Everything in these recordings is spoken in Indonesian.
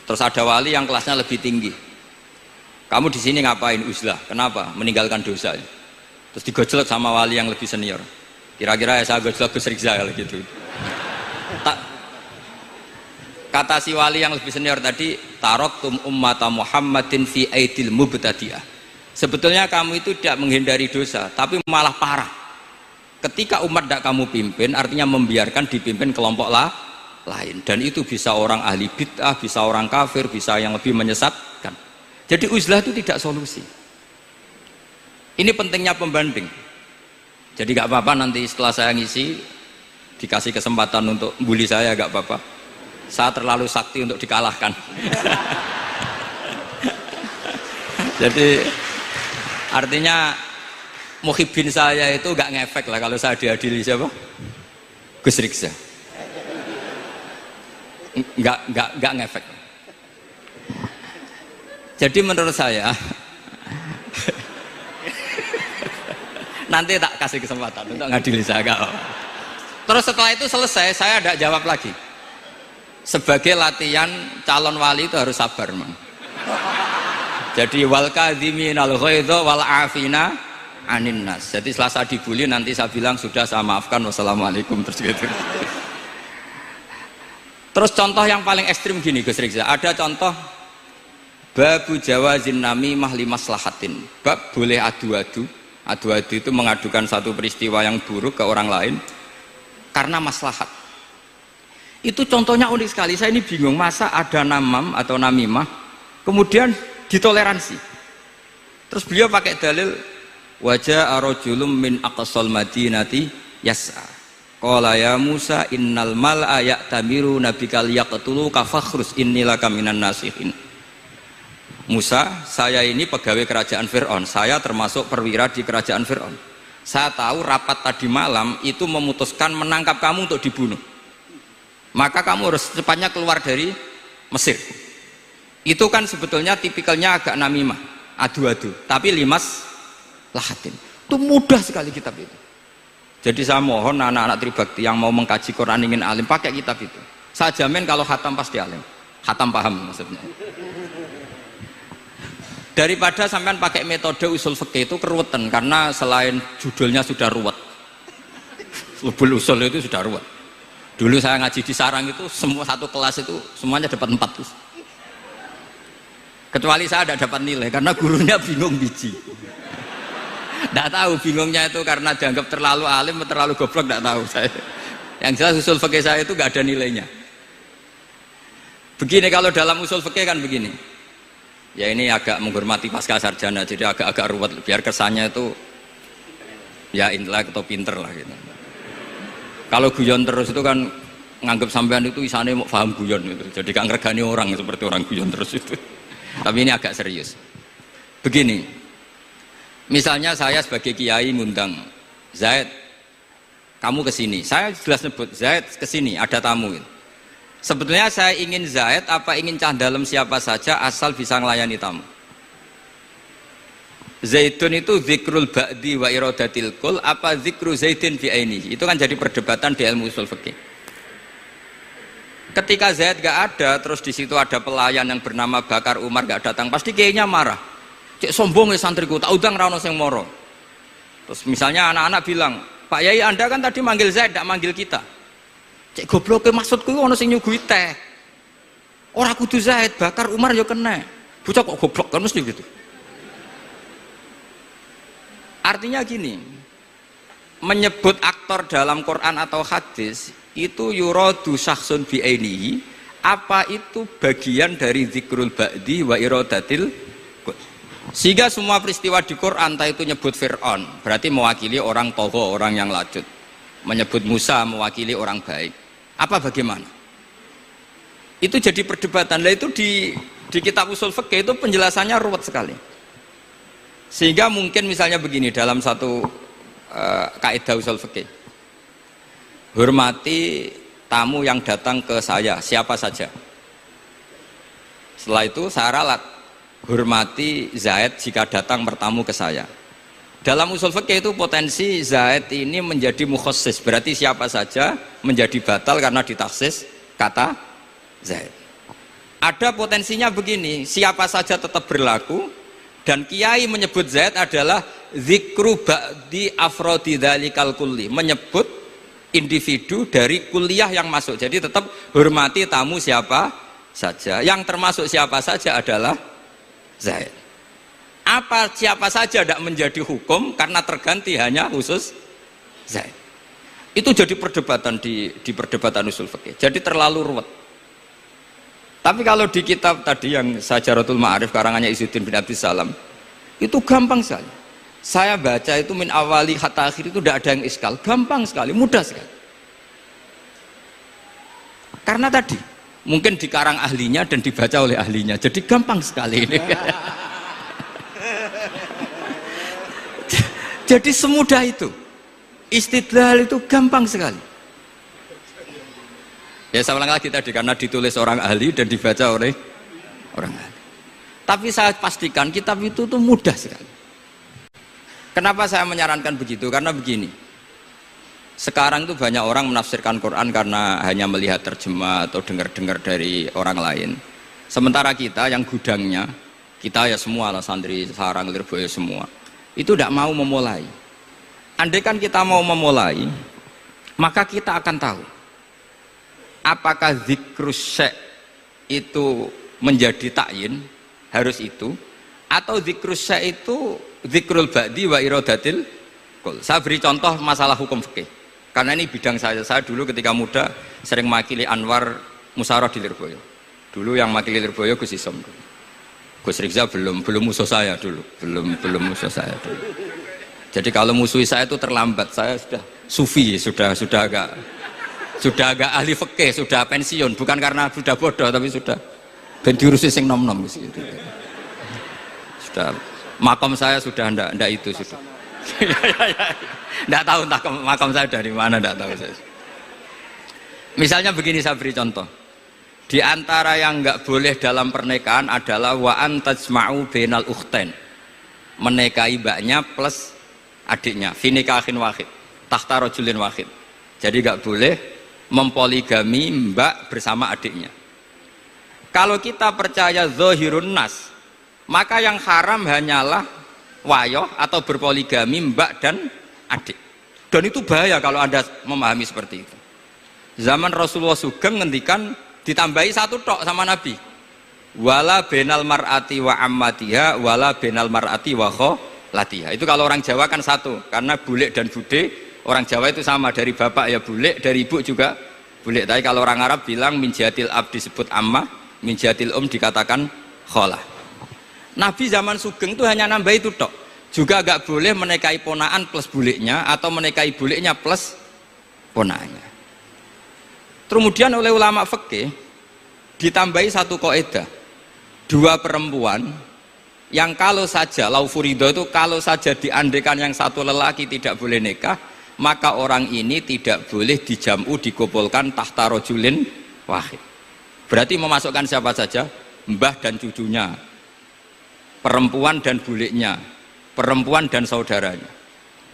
Terus ada wali yang kelasnya lebih tinggi. Kamu di sini ngapain? Uzlah. Kenapa? Meninggalkan dosa. Terus digojlok sama wali yang lebih senior. Kira-kira ya saya gojlok Gus Rizal gitu. Kata si wali yang lebih senior tadi, taraktum ummata Muhammadin fi aidil mubtadi'ah. Sebetulnya kamu itu tidak menghindari dosa, tapi malah parah. Ketika umat tidak kamu pimpin, artinya membiarkan dipimpin kelompok lain. Dan itu bisa orang ahli bid'ah, bisa orang kafir, bisa yang lebih menyesatkan. Jadi uzlah itu tidak solusi. Ini pentingnya pembanding. Jadi gak apa-apa nanti setelah saya ngisi dikasih kesempatan untuk bully saya, gak apa-apa. Saya terlalu sakti untuk dikalahkan. Jadi artinya muhibbin saya itu gak ngefek lah kalau saya diadili siapa? Gus Riksa. Gak ngefek. Jadi menurut saya nanti tak kasih kesempatan untuk ngadili saya. Terus setelah itu selesai, saya tidak jawab lagi. Sebagai latihan calon wali itu harus sabar, man. Jadi wal kadhiminal ghaidha wal afina anin nas. Jadi setelah saya dibully nanti saya bilang sudah saya maafkan, wassalamualaikum, terus gitu. Terus contoh yang paling ekstrim gini Gus Rizal, ada contoh babu jawazin namimah limaslahatin. Bab boleh adu-adu. Adu-adu itu mengadukan satu peristiwa yang buruk ke orang lain karena maslahat. Itu contohnya unik sekali. Saya ini bingung, masa ada namam atau namimah kemudian ditoleransi. Terus beliau pakai dalil wajah arojulum min aqsal madinati yas'a. Qala ya Musa innal mal'a ya'tamiru nabikal yaqtulu kafakhrus innilaka minan nasihin. Musa, saya ini pegawai kerajaan Fir'aun, saya termasuk perwira di kerajaan Fir'aun. Saya tahu rapat tadi malam itu memutuskan menangkap kamu untuk dibunuh. Maka kamu harus secepatnya keluar dari Mesir. Itu kan sebetulnya tipikalnya agak namimah, adu-adu, tapi limas lahatin. Itu mudah sekali kitab itu. Jadi saya mohon anak-anak Tribakti yang mau mengkaji Quran ingin alim, pakai kitab itu. Saya jamin kalau khatam pasti alim. Khatam paham maksudnya. Daripada sampean pakai metode usul fikih itu keruwetan, karena selain judulnya sudah ruwet. Lubul usul itu sudah ruwet. Dulu saya ngaji di Sarang itu semua satu kelas itu semuanya dapat 4 tuh. Kecuali saya tidak dapat nilai karena gurunya bingung biji. Tidak tahu bingungnya itu karena dianggap terlalu alim atau terlalu goblok, tidak tahu saya. Yang jelas usul fikih saya itu nggak ada nilainya. Begini kalau dalam usul fikih kan begini. Ya ini agak menghormati pasca sarjana, jadi agak-agak ruwet biar kesannya itu ya intelek atau pinter lah gitu. Kalau guyon terus itu kan nganggap sampean itu isane mau paham guyon itu, jadi gak ngergani orang seperti orang guyon terus itu. Tapi ini agak serius. Begini, misalnya saya sebagai kiai ngundang Zaid, kamu kesini, saya jelas nyebut Zaid kesini, ada tamu gitu. Sebetulnya saya ingin Zaid apa ingin cah dalam siapa saja asal bisa melayani tamu. Zaidun itu zikrul ba'di wa iradatil kul apa zikru Zaidin fi ainihi. Itu kan jadi perdebatan di ilmu usul fikih. Ketika Zaid gak ada, terus di situ ada pelayan yang bernama Bakar Umar gak datang, pasti kayaknya marah. Cek sombong ya santriku, tak udang ra ono sing moro. Terus misalnya anak-anak bilang, Pak Yai Anda kan tadi manggil Zaid, tidak manggil kita. Cek goblok maksudku ono sing nyuguhi teh. Ora kudu Zaid, Bakar Umar ya kena. Bocah kok goblok kan mesti gitu. Artinya gini, menyebut aktor dalam Quran atau hadis itu yuradu syakhsun bi ainihi, apa itu bagian dari zikrul ba'di wa iradatil. Sehingga semua peristiwa di Quran entah itu nyebut Fir'aun berarti mewakili orang togo, orang yang lacut. Menyebut Musa mewakili orang baik. Apa bagaimana? Itu jadi perdebatan. Lah itu di kitab usul fikih itu penjelasannya ruwet sekali. Sehingga mungkin misalnya begini dalam satu kaidah usul fikih. Hormati tamu yang datang ke saya, siapa saja. Setelah itu saya ralat. Hormati Zaid jika datang bertamu ke saya. Dalam usul fikih itu potensi Zaid ini menjadi mukhassis, berarti siapa saja menjadi batal karena ditaksis kata Zaid. ada potensinya begini, siapa saja tetap berlaku, dan Kiai menyebut Zaid adalah zikru ba'di afrodi dzalikal kulli, menyebut individu dari kuliah yang masuk. Jadi tetap hormati tamu siapa saja, yang termasuk siapa saja adalah Zaid. Apa siapa saja tidak menjadi hukum karena terganti hanya khusus Zaid. Itu jadi perdebatan di perdebatan usul fikih. Jadi terlalu ruwet. Tapi kalau di kitab tadi yang Syajaratul Ma'arif karangannya Izzuddin bin Abdissalam, itu gampang sekali. Saya baca itu min awali hatta akhir itu tidak ada yang iskal, gampang sekali, mudah sekali. Karena tadi mungkin dikarang ahlinya dan dibaca oleh ahlinya, jadi gampang sekali ini. Jadi semudah itu. Istidlal itu gampang sekali. Ya saya ulang lagi tadi, karena ditulis orang ahli dan dibaca oleh orang ahli. Tapi saya pastikan kitab itu tuh mudah sekali. Kenapa saya menyarankan begitu? Karena begini, sekarang tuh banyak orang menafsirkan Quran karena hanya melihat terjemah atau dengar-dengar dari orang lain. Sementara kita yang gudangnya, kita ya semua lah, santri, sarang, lirboyo semua, itu tidak mau memulai. Andai kan kita mau memulai, maka kita akan tahu apakah zikrus syekh itu menjadi takyin, harus itu, atau zikrus syekh itu zikrul ba'di wa iradatil kul. Saya beri contoh masalah hukum fikih, karena ini bidang saya dulu ketika muda sering makili Anwar Musyawarah di Lirboyo. Dulu yang makili Lirboyo Gus Isom, Gus Rizza belum musuh saya dulu, belum musuh saya dulu. Jadi kalau musuhi saya itu terlambat, saya sudah sufi, sudah agak ahli fikih, sudah pensiun, bukan karena sudah bodoh, tapi sudah ben diurusi sing nom-nom gitu. Sudah makam saya sudah ndak itu sudah. Ndak tahu entah makam saya dari mana, ndak tahu saya. Misalnya begini, saya beri contoh. Di antara yang nggak boleh dalam pernikahan adalah wa antajma'u bainal ukhtain. Menikahi mbaknya plus adiknya, fi nikahin wahid, tahta rajulin wahid. Jadi nggak boleh mempoligami mbak bersama adiknya. Kalau kita percaya zahirun nas, maka yang haram hanyalah wayoh atau berpoligami mbak dan adik. Dan itu bahaya kalau Anda memahami seperti itu. Zaman Rasulullah Sugeng ngendikan ditambahi satu tok sama Nabi. Wala benal mar'ati wa ammatiha wala benal mar'ati wa kholatiha. Itu kalau orang Jawa kan satu, karena bulek dan bude, orang Jawa itu sama, dari bapak ya bulek, dari ibu juga bulek. Tapi kalau orang Arab bilang min jihatil ab disebut ammah, min jihatil dikatakan kholah. Nabi zaman Sugeng itu hanya nambah itu tok. Juga agak boleh menikahi ponaan plus buleknya, atau menikahi buleknya plus ponaannya. Kemudian oleh ulama fikih ditambahi satu kaidah, dua perempuan yang kalau saja laufurido itu kalau saja diandekan yang satu lelaki tidak boleh nikah, maka orang ini tidak boleh dijamu dikumpulkan tahta rajulin wahid. Berarti memasukkan siapa saja, mbah dan cucunya, perempuan dan buliknya, perempuan dan saudaranya.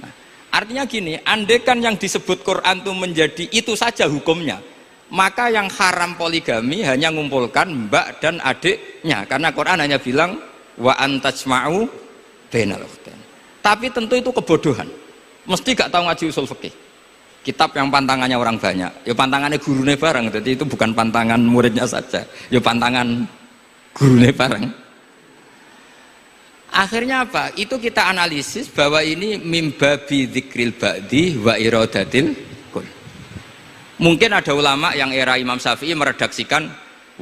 Nah, artinya gini, andekan yang disebut Quran itu menjadi itu saja hukumnya, maka yang haram poligami hanya mengumpulkan mbak dan adiknya, karena Quran hanya bilang wa antajma'u bainal ukhtain. Tapi tentu itu kebodohan. Mesti gak tahu ngaji usul fikih. Kitab yang pantangannya orang banyak, ya pantangannya gurune bareng. Jadi itu bukan pantangan muridnya saja, ya pantangan gurune bareng. Akhirnya apa? Itu kita analisis bahwa ini mimbabi dzikril ba'di wa iradatil kul. Mungkin ada ulama yang era Imam Syafi'i meredaksikan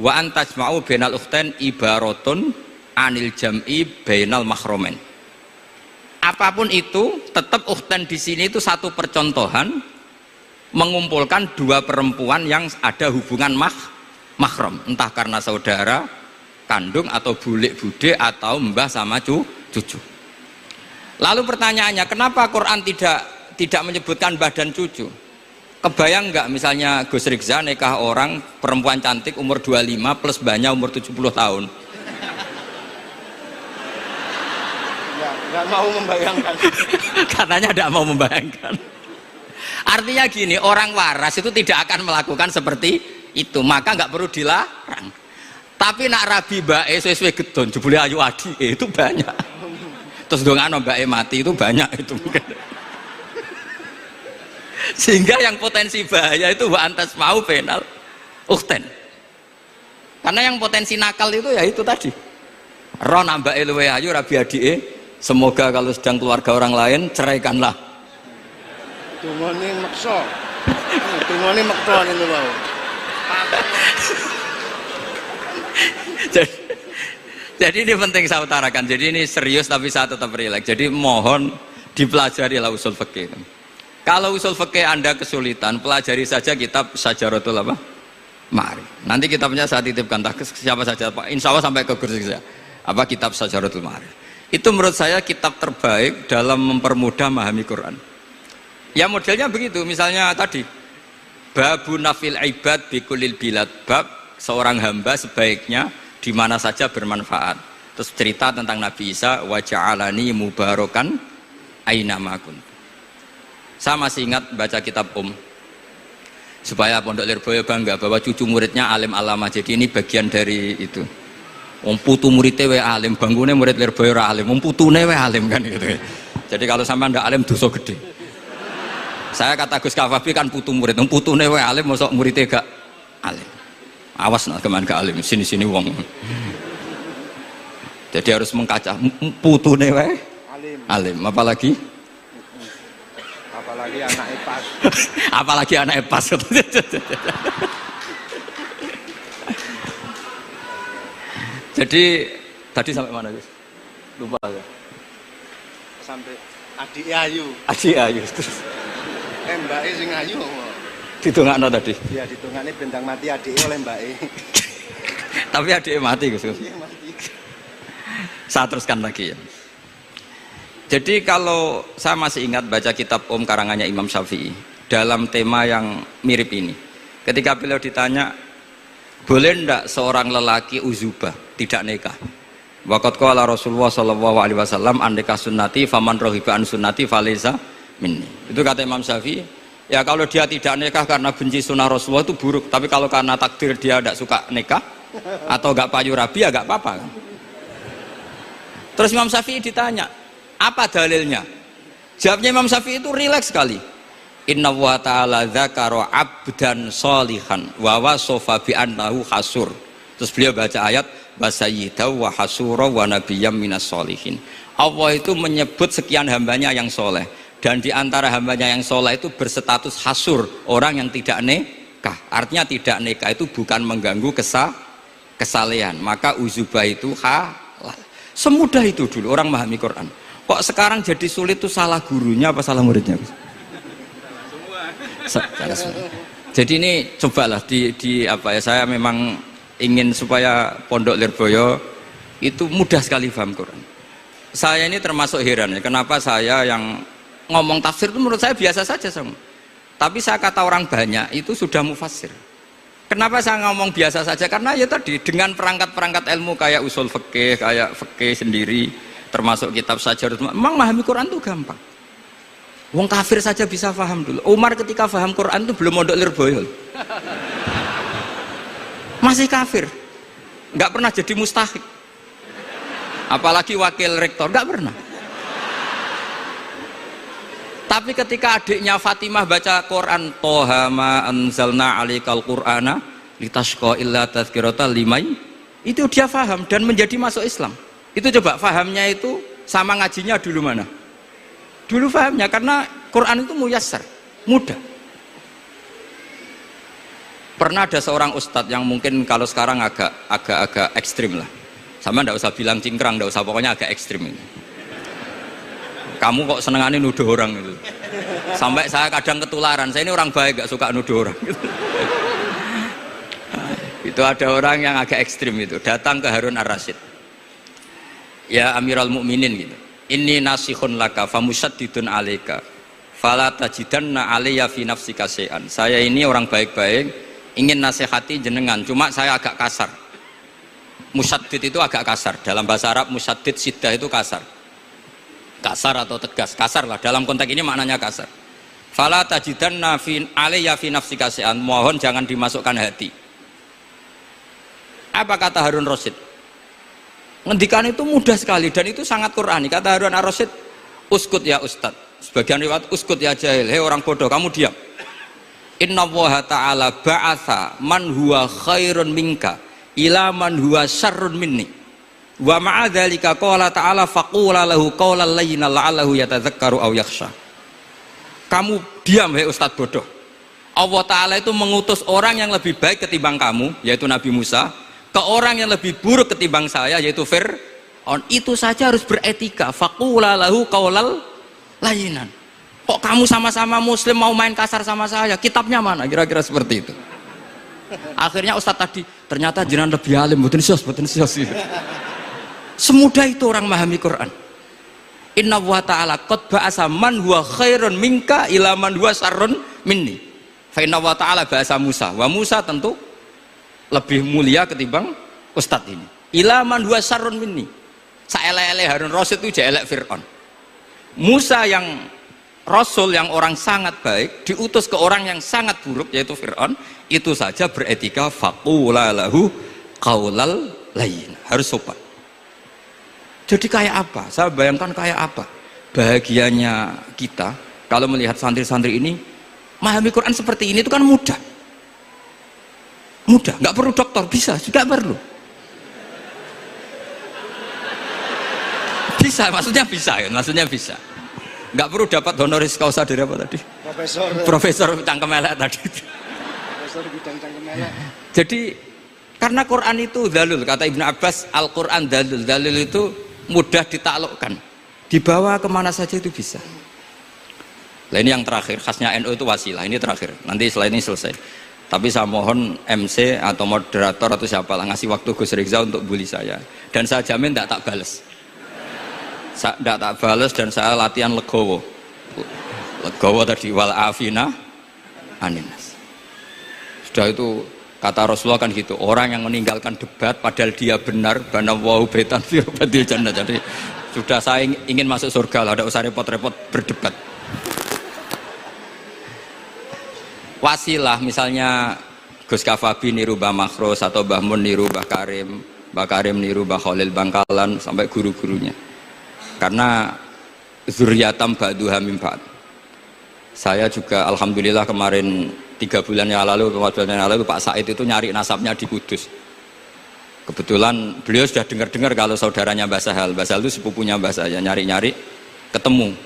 wa antajma'u bainal ukhtain ibaratun anil jam'i bainal mahromen. Apapun itu, tetap ukhtan di sini itu satu percontohan mengumpulkan dua perempuan yang ada hubungan mahram, entah karena saudara kandung atau bulik bude atau mbah sama cucu. Lalu pertanyaannya, kenapa Quran tidak menyebutkan mbah dan cucu? Kebayang nggak misalnya Gus Rizza nikah orang perempuan cantik umur 25 plus mbahnya umur 70 tahun? Nggak mau membayangkan. Katanya tidak mau membayangkan. Artinya gini, orang waras itu tidak akan melakukan seperti itu, maka nggak perlu dilarang. Tapi nak rabi mbake suwe-suwe gedon jebule ayu adike itu banyak. Terus dongano mbake mati itu banyak itu mungkin. Sehingga yang potensi bahaya itu wa antas mau penal ukten. Karena yang potensi nakal itu ya itu tadi. Roh nambake luwe ayu rabi adike, semoga kalau sedang keluarga orang lain ceraikanlah. Tungone maksa. Tungone maksa niku wae. Jadi ini penting saya utarakan. Jadi ini serius tapi saya tetap rileks. Jadi mohon dipelajari lah usul fikih. Kalau usul fikih Anda kesulitan, pelajari saja kitab Syajaratul apa? Ma'arif. Nanti kitabnya saya titipkan ke siapa saja Pak. Insya Allah sampai ke kursi saya. Apa kitab Syajaratul Ma'arif. Itu menurut saya kitab terbaik dalam mempermudah memahami Quran. Ya modelnya begitu. Misalnya tadi Babu nafil ibad bikulil bilad. Bab seorang hamba sebaiknya di mana saja bermanfaat. Terus cerita tentang Nabi Isa wa ja'alani mubarakan aina ma kuntu. Saya masih ingat baca kitab supaya Pondok Lirboyo bangga bahwa cucu muridnya alim alama. Jadi ini bagian dari itu. Putu muridnya we alim, bangunnya murid Lirboyo ra alim, putune we alim kan gitu. Jadi kalau sampai ndak alim dosa gede. Saya kata Gus Kafabi kan putu murid, putune we alim mosok muridnya gak alim. Awas nak keman gak alim, sini-sini wong. Jadi harus mengkaca putune we alim, apalagi anak epas. Apalagi anak epas. Jadi tadi sampai mana Gus? Lupa ya. Sampai adik ayu. Adik ayu. Mbake sing ayu. Ditungakno tadi. Iya, ditungakne bentang mati adike oleh mbake. Tapi adike mati Gus. Iya, mati. Saya teruskan lagi ya. Jadi kalau saya masih ingat baca kitab karangannya Imam Syafi'i dalam tema yang mirip ini. Ketika beliau ditanya, boleh ndak seorang lelaki uzubah tidak nikah? Waqat qala Rasulullah sallallahu alaihi wasallam andeka sunnati faman rohiba an sunnati falaysa minni. Itu kata Imam Syafi'i. Ya kalau dia tidak nikah karena benci sunnah Rasulullah itu buruk. Tapi kalau karena takdir dia tidak suka nikah atau gak payu rabi ya gak apa-apa kan? Terus Imam Syafi'i ditanya, apa dalilnya? Jawabnya Imam Syafi'i itu rileks sekali. Inna wa ta'ala dzakara abdan sholihan wa wasofa bi annahu hasur. Terus beliau baca ayat wasayyidaw wa hasura wa nabiyyam minas sholihin. Allah itu menyebut sekian hambanya yang soleh, dan di antara hambanya yang soleh itu berstatus hasur, orang yang tidak nikah. Artinya tidak nikah itu bukan mengganggu kesalehan, maka uzubah itu halal. Semudah itu dulu orang memahami Quran. Kok sekarang jadi sulit tuh salah gurunya apa salah muridnya? Salah semua. Jadi ini cobalah di apa ya, saya memang ingin supaya Pondok Lirboyo itu mudah sekali paham Quran. Saya ini termasuk heran ya, kenapa saya yang ngomong tafsir itu menurut saya biasa saja sama. Tapi saya kata orang banyak itu sudah mufassir. Kenapa saya ngomong biasa saja? Karena ya tadi dengan perangkat-perangkat ilmu kayak usul fikih, kayak fikih sendiri, termasuk kitab Syajaratul Ma'arif, memang memahami Quran itu gampang. Wong kafir saja bisa paham dulu. Umar ketika paham Quran itu belum mondok Lirboyo. Masih kafir. Nggak pernah jadi mustahik. Apalagi wakil rektor, nggak pernah. Tapi ketika adiknya Fatimah baca Quran, Toha ma anzalna alikal Qur'ana litashqa illa tazkirata limai, itu dia paham dan menjadi masuk Islam. Itu coba fahamnya itu sama ngajinya dulu mana? Dulu fahamnya karena Quran itu muyassar, mudah. Pernah ada seorang ustadz yang mungkin kalau sekarang agak ekstrim lah. Sama ndak usah bilang cingkrang, ndak usah, pokoknya agak ekstrim ini. Kamu kok senengannya nuduh orang itu. Sampai saya kadang ketularan, saya ini orang baik gak suka nuduh orang gitu. Itu ada orang yang agak ekstrim itu datang ke Harun Ar-Rasyid, ya Amirul Mukminin gitu, inni nasihun laka famusaddidun alaika fala tajidanna alayya fi nafsika syai'an. Saya ini orang baik-baik, ingin nasihati jenengan, cuma saya agak kasar. Musaddid itu agak kasar, dalam bahasa Arab musaddid siddah itu kasar atau tegas, kasar lah dalam konteks ini maknanya kasar. Fala tajidanna fi alayya fi nafsika syai'an, mohon jangan dimasukkan hati. Apa kata Harun Rasid? Ngendikan itu mudah sekali dan itu sangat Qur'ani. Kata Harun Ar-Rasid, uskut ya Ustad. Sebagian riwayat, uskut ya jahil. Hei orang bodoh, kamu diam. Inna Allaha ta'ala ba'atha man huwa khairun minka ila man huwa syarrun minni. Wa ma'adzalika qala ta'ala faqula lahu qawlan layyina la'allahu yatadzakkaru aw yakhsha. Kamu diam hei Ustad bodoh. Allah Ta'ala itu mengutus orang yang lebih baik ketimbang kamu, yaitu Nabi Musa, ke orang yang lebih buruk ketimbang saya, yaitu Fir'aun. Itu saja harus beretika. Faqula lahu qaulal layyinan. Kok kamu sama-sama muslim mau main kasar sama saya? Kitabnya mana? Kira-kira seperti itu. Akhirnya Ustadz tadi, ternyata jenengan lebih alim, mboten sios. Semudah itu orang memahami Quran. Inna wa ta'ala qad ba'asa man huwa khairun minka ila man huwa syarrun minni. Fa inna wa ta'ala ba'asa Musa. Wa Musa tentu lebih mulia ketimbang Ustadz ini. Ila man huwa syarrun minni. Saelek-elek Harun Rasid itu jelek Fir'aun. Musa yang Rasul yang orang sangat baik diutus ke orang yang sangat buruk yaitu Fir'aun, itu saja beretika faqula lahu qaulal layyin. Harus sopan. Jadi kayak apa? Saya bayangkan kayak apa bahagianya kita kalau melihat santri-santri ini memahami Quran seperti ini. Itu kan mudah, nggak perlu dokter, bisa, juga perlu, bisa, maksudnya bisa, nggak perlu dapat honoris causa dari apa tadi? Profesor cangkem elek tadi. Profesor bidang cangkem elek. Jadi karena Quran itu dalil, kata Ibnu Abbas, Al-Quran dalil itu mudah ditaklukkan, dibawa kemana saja itu bisa. Nah ini yang terakhir, khasnya NU itu wasilah. Ini terakhir, nanti setelah ini selesai. Tapi saya mohon MC atau moderator atau siapa lah ngasih waktu Gus Rizal untuk bully saya. Dan saya jamin tidak tak balas. Tidak tak balas dan saya latihan legowo. Legowo tadi wal afina aninas. Sudah itu kata Rasulullah kan gitu. Orang yang meninggalkan debat padahal dia benar, banawahu betan fi rabbil jannah. Jadi sudah saya ingin masuk surga lah, tidak usah repot-repot berdebat. Wasilah misalnya Gus Kafabi niru Mbah Makhros atau Mbah Mun niru Mbah Karim niru Mbah Khalil Bangkalan sampai guru-gurunya. Karena zuriyatam ba'duha min ba'd. Saya juga alhamdulillah kemarin 3 bulan yang lalu, 4 bulan yang lalu Pak Said itu nyari nasabnya di Kudus. Kebetulan beliau sudah dengar-dengar kalau saudaranya Mbah Sahal itu sepupunya Mbah saya, nyari-nyari ketemu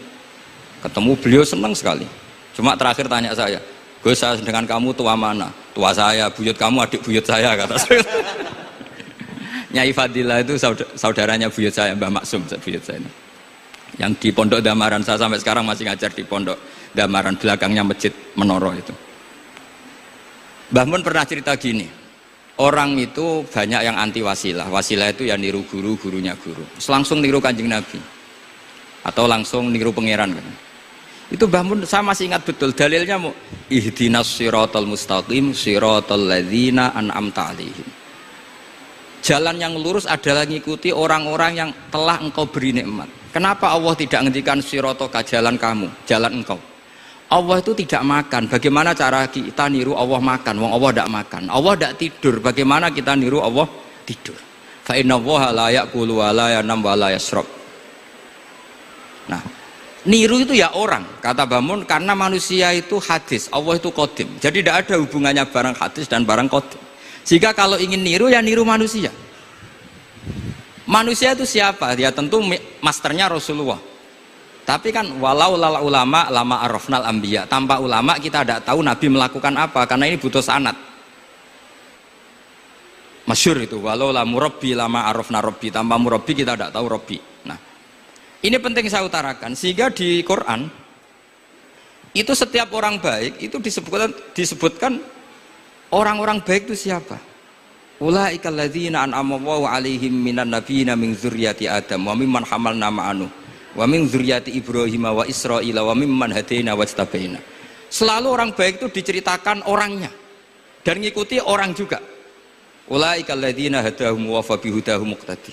beliau senang sekali. Cuma terakhir tanya saya, Gus, saya dengan kamu tua mana? Tua saya, buyut kamu adik buyut saya, kata saya. Nyai Fadilah itu saudaranya buyut saya, Mbah Maksum buyut saya. Yang di Pondok Damaran, saya sampai sekarang masih ngajar di Pondok Damaran, belakangnya Masjid Menoro itu. Mbah Mun pernah cerita gini, orang itu banyak yang anti wasilah. Wasilah itu ya niru guru, gurunya guru. Langsung niru Kanjeng Nabi. Atau langsung niru pangeran kan. Itu Mbah Mun saya masih ingat betul dalilnya, ihdinas siratal mustaqim siratal ladzina an'amta 'alaihim. Jalan yang lurus adalah mengikuti orang-orang yang telah engkau beri nikmat. Kenapa Allah tidak ngendikan siratoka, jalan kamu, jalan engkau? Allah itu tidak makan. Bagaimana cara kita niru Allah makan? Wong Allah tidak makan. Allah tidak tidur. Bagaimana kita niru Allah tidur? Fa inna Allaha la ya'kulu wa la yanam wa la yashrab. Nah, niru itu ya orang, kata Bamun, karena manusia itu hadis, Allah itu qadim. Jadi tidak ada hubungannya barang hadis dan barang qadim. Jika kalau ingin niru ya niru manusia. Manusia itu siapa? Ya tentu masternya Rasulullah. Tapi kan walau lala ulama lama arafnal anbiya. Tanpa ulama kita tidak tahu Nabi melakukan apa, karena ini butuh sanad. Masyhur itu, walau la murabbi lama arafna rabbi. Tanpa murabbi kita tidak tahu rabbi. Nah, ini penting saya utarakan, sehingga di Quran itu setiap orang baik itu disebutkan orang-orang baik itu siapa? Ulaikal ladzina an'ama Allahu 'alaihim minan nabiyina min dzurriyyati Adam wa mimman hamalna ma'anu wa min dzurriyyati Ibrahim wa Israila wa mimman hadaina wajtabaina. Selalu orang baik itu diceritakan orangnya dan ngikuti orang juga. Ulaikal ladzina hadahum wa fa bihudahum muqtadi.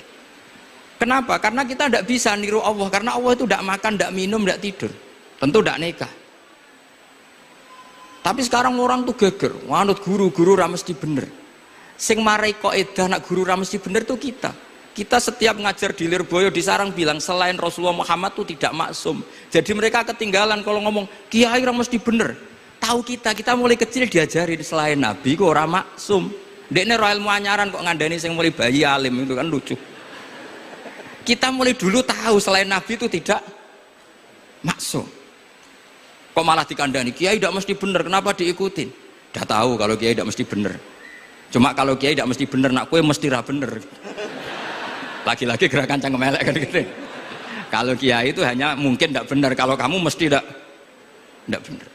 Kenapa? Karena kita tidak bisa niru Allah, karena Allah itu tidak makan, tidak minum, tidak tidur, tentu tidak nikah. Tapi sekarang orang tuh geger, wanut guru-guru mesti bener. Sing marai kaidah nak guru ra mesti bener tuh kita. Kita setiap ngajar di Lirboyo di Sarang bilang selain Rasulullah Muhammad itu tidak maksum. Jadi mereka ketinggalan kalau ngomong kiai ra mesti bener. Tahu kita mulai kecil diajarin selain Nabi kok ora maksum. Dekne ro ilmu anyaran kok ngandani sing mulai bayi alim itu kan lucu. Kita mulai dulu tahu selain Nabi itu tidak maksum. Kok malah dikandani kiai tidak mesti bener, kenapa diikutin? Udah tahu kalau kiai tidak mesti bener. Cuma kalau kiai tidak mesti bener, nak kue mesti ra bener. Lagi-lagi gerakan cangkem elek kan gitu. Kalau kiai itu hanya mungkin tidak benar, kalau kamu mesti tidak benar.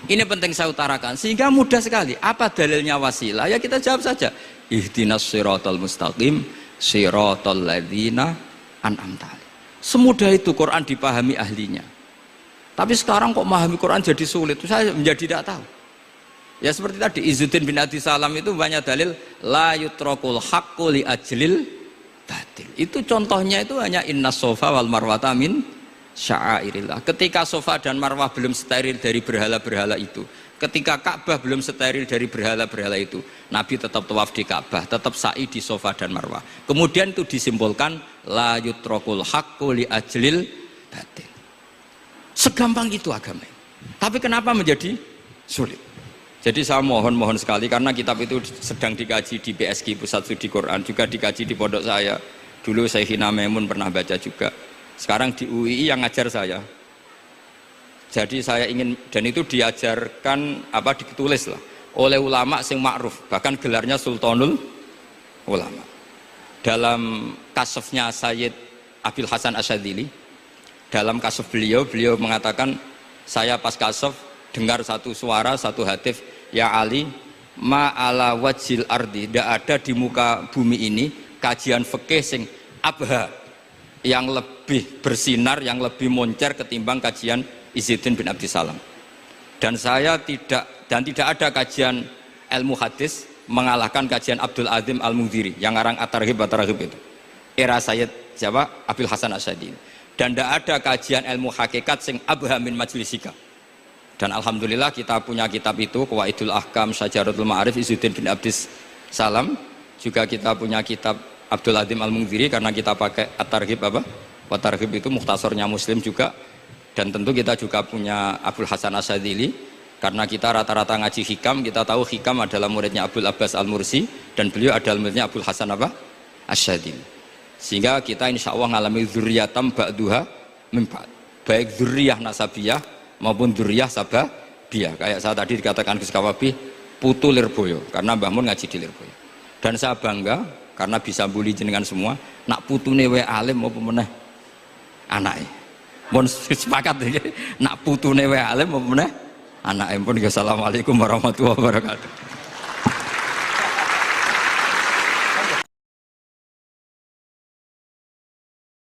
Ini penting saya utarakan sehingga mudah sekali. Apa dalilnya wasilah? Ya kita jawab saja. Ihdinas siratal mustaqim siratal ladzina an'amta alaihim. Semudah itu Quran dipahami ahlinya. Tapi sekarang kok memahami Quran jadi sulit. Saya menjadi tidak tahu. Ya seperti tadi Izzuddin bin Abi Salam itu banyak dalil la yutrakul haqqu li ajlil batil. Itu contohnya itu hanya inna sofa wal marwata min sya'airillah. Ketika sofa dan marwah belum steril dari berhala-berhala itu, ketika Ka'bah belum steril dari berhala-berhala itu, Nabi tetap tawaf di Ka'bah, tetap sa'i di sofa dan marwah. Kemudian itu disimpulkan la yutrakul haqqu li ajlil batil. Segampang itu agama. Tapi kenapa menjadi sulit? Jadi saya mohon sekali karena kitab itu sedang dikaji di PSG Pusat Studi Quran, juga dikaji di pondok saya. Dulu Syekhina Maimun pernah baca juga. Sekarang di UII yang ngajar saya. Jadi saya ingin, dan itu diajarkan ditulis lah oleh ulama sing ma'ruf, bahkan gelarnya Sultanul Ulama. Dalam kasafnya Sayyid Abil Hasan Asyadzili, dalam kasaf beliau mengatakan saya pas kasaf dengar satu suara, satu hatif, ya Ali, ma'ala wajil ardi, tidak ada di muka bumi ini kajian fikih sing abha, yang lebih bersinar, yang lebih moncer ketimbang kajian Izzuddin bin Abdi Salam. Dan tidak ada kajian ilmu hadis mengalahkan kajian Abdul Azim Al-Mundhiri yang ngarang At-Targhib itu. Era Sayyid Abil Hasan Asyadzili. Dan tidak ada kajian ilmu hakikat sing abha min majlisika. Dan alhamdulillah kita punya kitab itu, Qawaidul Ahkam, Syajaratul Ma'arif, Izzuddin bin Abdis Salam. Juga kita punya kitab Abdul Azim Al-Mundhiri karena kita pakai At-Targhib At-Targhib itu mukhtasornya Muslim juga. Dan tentu kita juga punya Abul Hasan Asyadzili karena kita rata-rata ngaji hikam, kita tahu hikam adalah muridnya Abdul Abbas Al-Mursi dan beliau adalah muridnya Abul Hasan Asyadzili. Sehingga kita insya Allah mengalami dzurriyatam ba'duha min ba'd. Baik dzurriyah nasabiyah maupun dzurriyah sababiyah. Kayak saya tadi dikatakan Gus Kawabi putu Lirboyo karena Mbah Mun ngaji di Lirboyo. Dan saya bangga karena bisa bully jenengan semua nak putune wae alim maupun meneh anake. Mun sepakat iki nak putune wae alim maupun meneh anake. Pun assalamualaikum warahmatullahi wabarakatuh.